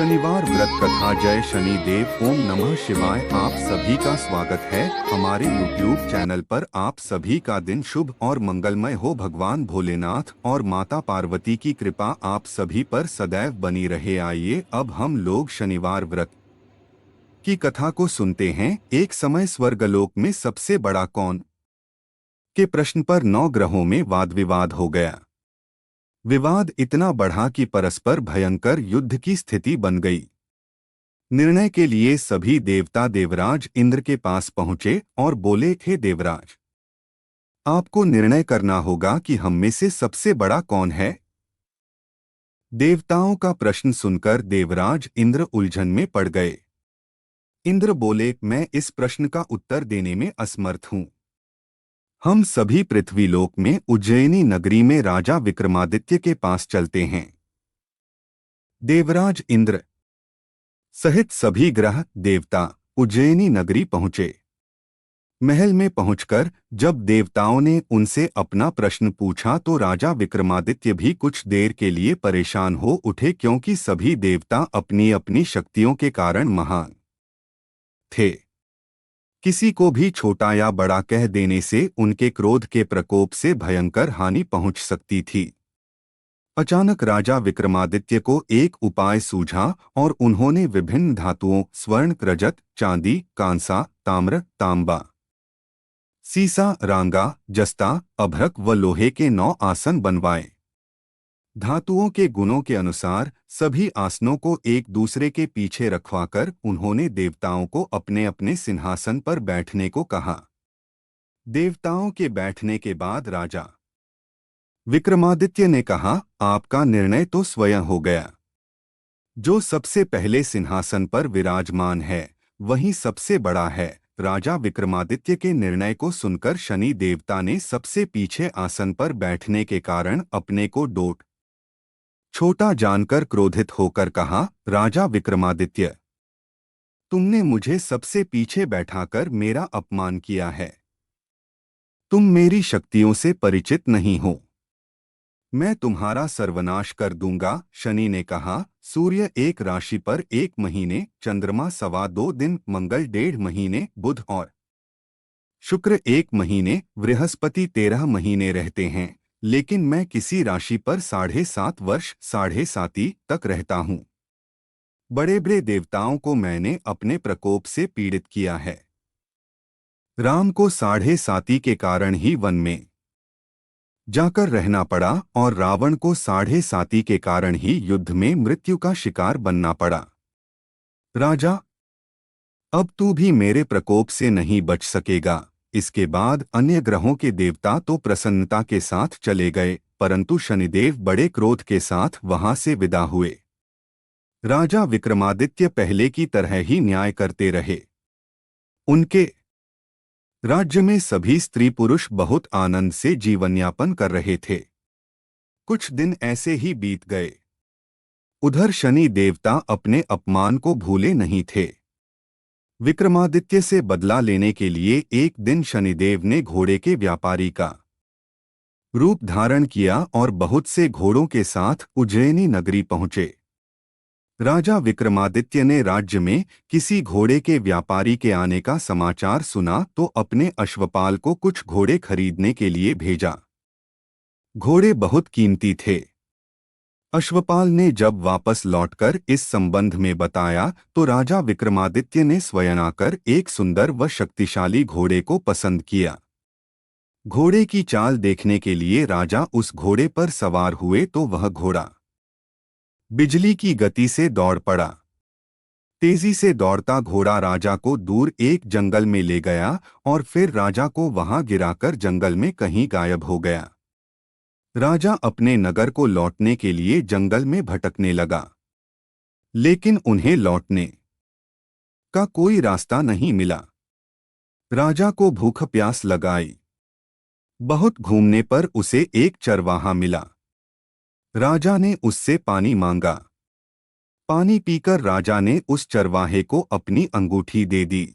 शनिवार व्रत कथा। जय शनि देव। ओम नमः शिवाय। आप सभी का स्वागत है हमारे YouTube चैनल पर। आप सभी का दिन शुभ और मंगलमय हो। भगवान भोलेनाथ और माता पार्वती की कृपा आप सभी पर सदैव बनी रहे। आइए अब हम लोग शनिवार व्रत की कथा को सुनते हैं। एक समय स्वर्गलोक में सबसे बड़ा कौन के प्रश्न पर 9 ग्रहों में वाद विवाद हो गया। विवाद इतना बढ़ा कि परस्पर भयंकर युद्ध की स्थिति बन गई। निर्णय के लिए सभी देवता देवराज इंद्र के पास पहुंचे और बोले, हे देवराज, आपको निर्णय करना होगा कि हम में से सबसे बड़ा कौन है। देवताओं का प्रश्न सुनकर देवराज इंद्र उलझन में पड़ गए। इंद्र बोले, मैं इस प्रश्न का उत्तर देने में असमर्थ हूं। हम सभी पृथ्वीलोक में उज्जैनी नगरी में राजा विक्रमादित्य के पास चलते हैं। देवराज इंद्र सहित सभी ग्रह देवता उज्जैनी नगरी पहुंचे। महल में पहुंचकर जब देवताओं ने उनसे अपना प्रश्न पूछा तो राजा विक्रमादित्य भी कुछ देर के लिए परेशान हो उठे, क्योंकि सभी देवता अपनी अपनी शक्तियों के कारण महान थे। किसी को भी छोटा या बड़ा कह देने से उनके क्रोध के प्रकोप से भयंकर हानि पहुंच सकती थी। अचानक राजा विक्रमादित्य को एक उपाय सूझा और उन्होंने विभिन्न धातुओं स्वर्ण, रजत, चांदी, कांसा, ताम्र, तांबा, सीसा, रांगा, जस्ता, अभ्रक व लोहे के 9 आसन बनवाए। धातुओं के गुणों के अनुसार सभी आसनों को एक दूसरे के पीछे रखवाकर उन्होंने देवताओं को अपने अपने सिंहासन पर बैठने को कहा। देवताओं के बैठने के बाद राजा विक्रमादित्य ने कहा, आपका निर्णय तो स्वयं हो गया। जो सबसे पहले सिंहासन पर विराजमान है वही सबसे बड़ा है। राजा विक्रमादित्य के निर्णय को सुनकर शनि देवता ने सबसे पीछे आसन पर बैठने के कारण अपने को डोट छोटा जानकर क्रोधित होकर कहा, राजा विक्रमादित्य, तुमने मुझे सबसे पीछे बैठाकर मेरा अपमान किया है। तुम मेरी शक्तियों से परिचित नहीं हो। मैं तुम्हारा सर्वनाश कर दूंगा। शनि ने कहा, सूर्य एक राशि पर 1 महीने, चंद्रमा 2.25 दिन, मंगल 1.5 महीने, बुध और शुक्र 1 महीने, बृहस्पति 13 महीने रहते हैं, लेकिन मैं किसी राशि पर 7.5 वर्ष 7.5 तक रहता हूँ। बड़े बड़े देवताओं को मैंने अपने प्रकोप से पीड़ित किया है। राम को 7.5 के कारण ही वन में जाकर रहना पड़ा और रावण को 7.5 के कारण ही युद्ध में मृत्यु का शिकार बनना पड़ा। राजा, अब तू भी मेरे प्रकोप से नहीं बच सकेगा। इसके बाद अन्य ग्रहों के देवता तो प्रसन्नता के साथ चले गए, परंतु शनिदेव बड़े क्रोध के साथ वहां से विदा हुए। राजा विक्रमादित्य पहले की तरह ही न्याय करते रहे। उनके राज्य में सभी स्त्री पुरुष बहुत आनंद से जीवनयापन कर रहे थे। कुछ दिन ऐसे ही बीत गए। उधर शनि देवता अपने अपमान को भूले नहीं थे। विक्रमादित्य से बदला लेने के लिए एक दिन शनिदेव ने घोड़े के व्यापारी का रूप धारण किया और बहुत से घोड़ों के साथ उज्जैनी नगरी पहुंचे। राजा विक्रमादित्य ने राज्य में किसी घोड़े के व्यापारी के आने का समाचार सुना तो अपने अश्वपाल को कुछ घोड़े खरीदने के लिए भेजा। घोड़े बहुत कीमती थे। अश्वपाल ने जब वापस लौटकर इस संबंध में बताया तो राजा विक्रमादित्य ने स्वयं आकर एक सुंदर व शक्तिशाली घोड़े को पसंद किया। घोड़े की चाल देखने के लिए राजा उस घोड़े पर सवार हुए तो वह घोड़ा बिजली की गति से दौड़ पड़ा। तेजी से दौड़ता घोड़ा राजा को दूर एक जंगल में ले गया और फिर राजा को वहां गिराकर जंगल में कहीं गायब हो गया। राजा अपने नगर को लौटने के लिए जंगल में भटकने लगा, लेकिन उन्हें लौटने का कोई रास्ता नहीं मिला। राजा को भूख प्यास लगाई। बहुत घूमने पर उसे एक चरवाहा मिला। राजा ने उससे पानी मांगा। पानी पीकर राजा ने उस चरवाहे को अपनी अंगूठी दे दी।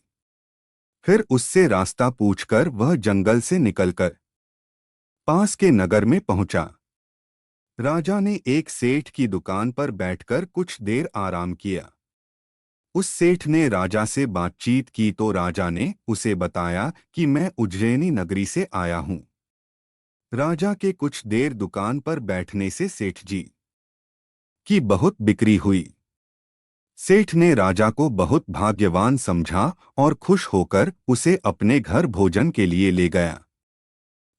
फिर उससे रास्ता पूछकर वह जंगल से निकलकर पास के नगर में पहुंचा। राजा ने एक सेठ की दुकान पर बैठकर कुछ देर आराम किया। उस सेठ ने राजा से बातचीत की तो राजा ने उसे बताया कि मैं उज्जैनी नगरी से आया हूं। राजा के कुछ देर दुकान पर बैठने से सेठ जी की बहुत बिक्री हुई। सेठ ने राजा को बहुत भाग्यवान समझा और खुश होकर उसे अपने घर भोजन के लिए ले गया।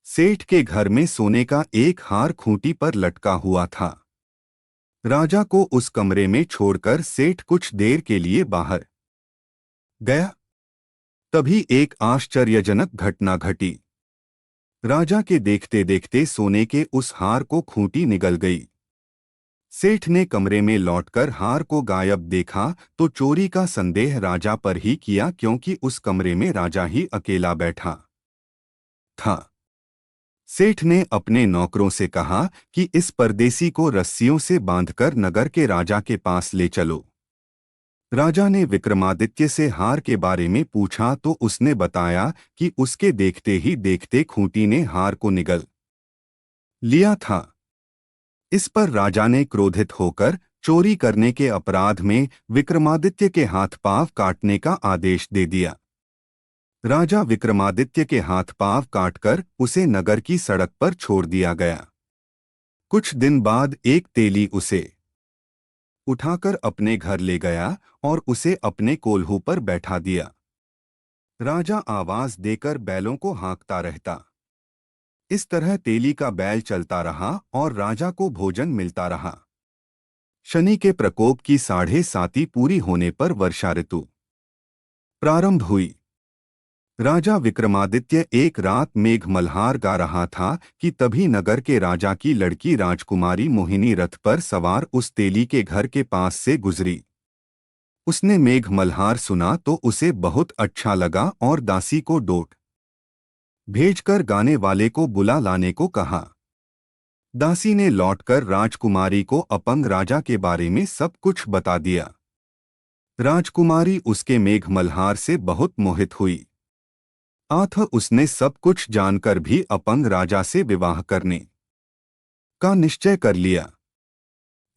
सेठ के घर में सोने का एक हार खूंटी पर लटका हुआ था। राजा को उस कमरे में छोड़कर सेठ कुछ देर के लिए बाहर गया। तभी एक आश्चर्यजनक घटना घटी। राजा के देखते देखते सोने के उस हार को खूंटी निगल गई। सेठ ने कमरे में लौटकर हार को गायब देखा तो चोरी का संदेह राजा पर ही किया, क्योंकि उस कमरे में राजा ही अकेला बैठा था। सेठ ने अपने नौकरों से कहा कि इस परदेसी को रस्सियों से बांधकर नगर के राजा के पास ले चलो। राजा ने विक्रमादित्य से हार के बारे में पूछा तो उसने बताया कि उसके देखते ही देखते खूंटी ने हार को निगल लिया था। इस पर राजा ने क्रोधित होकर चोरी करने के अपराध में विक्रमादित्य के हाथ पांव काटने का आदेश दे दिया। राजा विक्रमादित्य के हाथ पांव काटकर उसे नगर की सड़क पर छोड़ दिया गया। कुछ दिन बाद एक तेली उसे उठाकर अपने घर ले गया और उसे अपने कोल्हू पर बैठा दिया। राजा आवाज देकर बैलों को हाँकता रहता। इस तरह तेली का बैल चलता रहा और राजा को भोजन मिलता रहा। शनि के प्रकोप की 7.5 पूरी होने पर वर्षा ऋतु प्रारंभ हुई। राजा विक्रमादित्य एक रात मेघ मल्हार गा रहा था कि तभी नगर के राजा की लड़की राजकुमारी मोहिनी रथ पर सवार उस तेली के घर के पास से गुजरी। उसने मेघ मल्हार सुना तो उसे बहुत अच्छा लगा और दासी को डोट भेजकर गाने वाले को बुला लाने को कहा। दासी ने लौटकर राजकुमारी को अपंग राजा के बारे में सब कुछ बता दिया। राजकुमारी उसके मेघ मल्हार से बहुत मोहित हुई। अतः उसने सब कुछ जानकर भी अपंग राजा से विवाह करने का निश्चय कर लिया।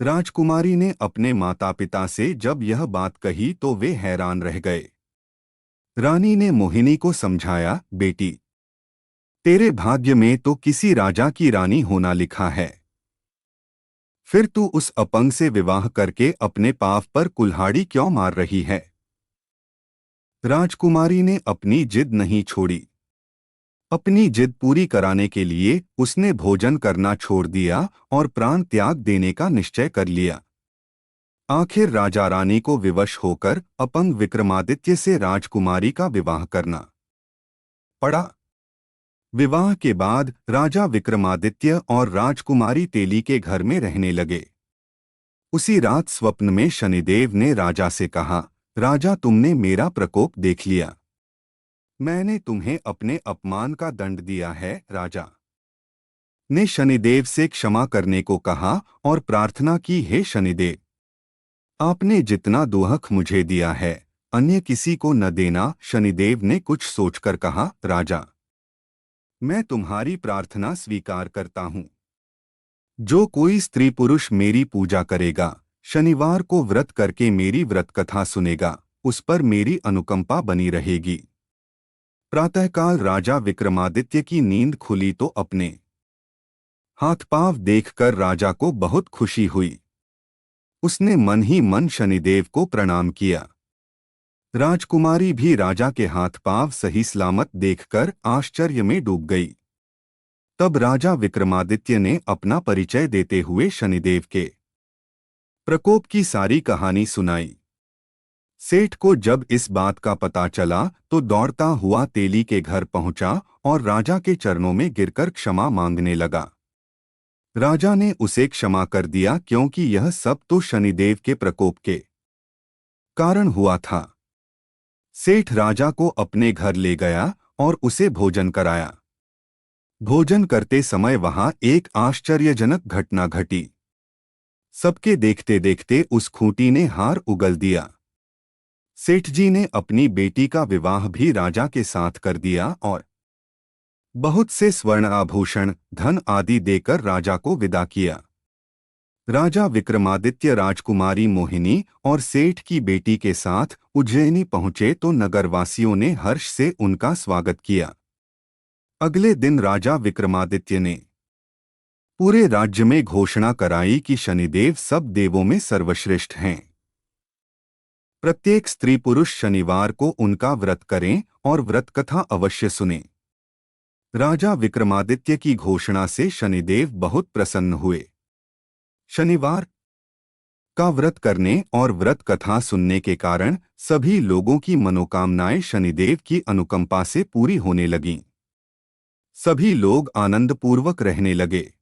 राजकुमारी ने अपने माता पिता से जब यह बात कही तो वे हैरान रह गए। रानी ने मोहिनी को समझाया, बेटी, तेरे भाग्य में तो किसी राजा की रानी होना लिखा है, फिर तू उस अपंग से विवाह करके अपने पाप पर कुल्हाड़ी क्यों मार रही है। राजकुमारी ने अपनी जिद नहीं छोड़ी। अपनी जिद पूरी कराने के लिए उसने भोजन करना छोड़ दिया और प्राण त्याग देने का निश्चय कर लिया। आखिर राजा रानी को विवश होकर अपंग विक्रमादित्य से राजकुमारी का विवाह करना पड़ा। विवाह के बाद राजा विक्रमादित्य और राजकुमारी तेली के घर में रहने लगे। उसी रात स्वप्न में शनिदेव ने राजा से कहा, राजा, तुमने मेरा प्रकोप देख लिया। मैंने तुम्हें अपने अपमान का दंड दिया है। राजा ने शनिदेव से क्षमा करने को कहा और प्रार्थना की, हे शनिदेव, आपने जितना दुहक मुझे दिया है अन्य किसी को न देना। शनिदेव ने कुछ सोचकर कहा, राजा, मैं तुम्हारी प्रार्थना स्वीकार करता हूँ। जो कोई स्त्री पुरुष मेरी पूजा करेगा, शनिवार को व्रत करके मेरी व्रत कथा सुनेगा, उस पर मेरी अनुकंपा बनी रहेगी। प्रातःकाल राजा विक्रमादित्य की नींद खुली तो अपने हाथ पांव देखकर राजा को बहुत खुशी हुई। उसने मन ही मन शनिदेव को प्रणाम किया। राजकुमारी भी राजा के हाथ पांव सही सलामत देखकर आश्चर्य में डूब गई। तब राजा विक्रमादित्य ने अपना परिचय देते हुए शनिदेव के प्रकोप की सारी कहानी सुनाई। सेठ को जब इस बात का पता चला तो दौड़ता हुआ तेली के घर पहुंचा और राजा के चरणों में गिरकर क्षमा मांगने लगा। राजा ने उसे क्षमा कर दिया, क्योंकि यह सब तो शनिदेव के प्रकोप के कारण हुआ था। सेठ राजा को अपने घर ले गया और उसे भोजन कराया। भोजन करते समय वहां एक आश्चर्यजनक घटना घटी। सबके देखते देखते उस खूंटी ने हार उगल दिया। सेठ जी ने अपनी बेटी का विवाह भी राजा के साथ कर दिया और बहुत से स्वर्ण आभूषण, धन आदि देकर राजा को विदा किया। राजा विक्रमादित्य राजकुमारी मोहिनी और सेठ की बेटी के साथ उज्जैनी पहुंचे तो नगरवासियों ने हर्ष से उनका स्वागत किया। अगले दिन राजा विक्रमादित्य ने पूरे राज्य में घोषणा कराई कि शनिदेव सब देवों में सर्वश्रेष्ठ हैं। प्रत्येक स्त्री पुरुष शनिवार को उनका व्रत करें और व्रत कथा अवश्य सुनें। राजा विक्रमादित्य की घोषणा से शनिदेव बहुत प्रसन्न हुए। शनिवार का व्रत करने और व्रत कथा सुनने के कारण सभी लोगों की मनोकामनाएं शनिदेव की अनुकंपा से पूरी होने लगीं। सभी लोग आनंदपूर्वक रहने लगे।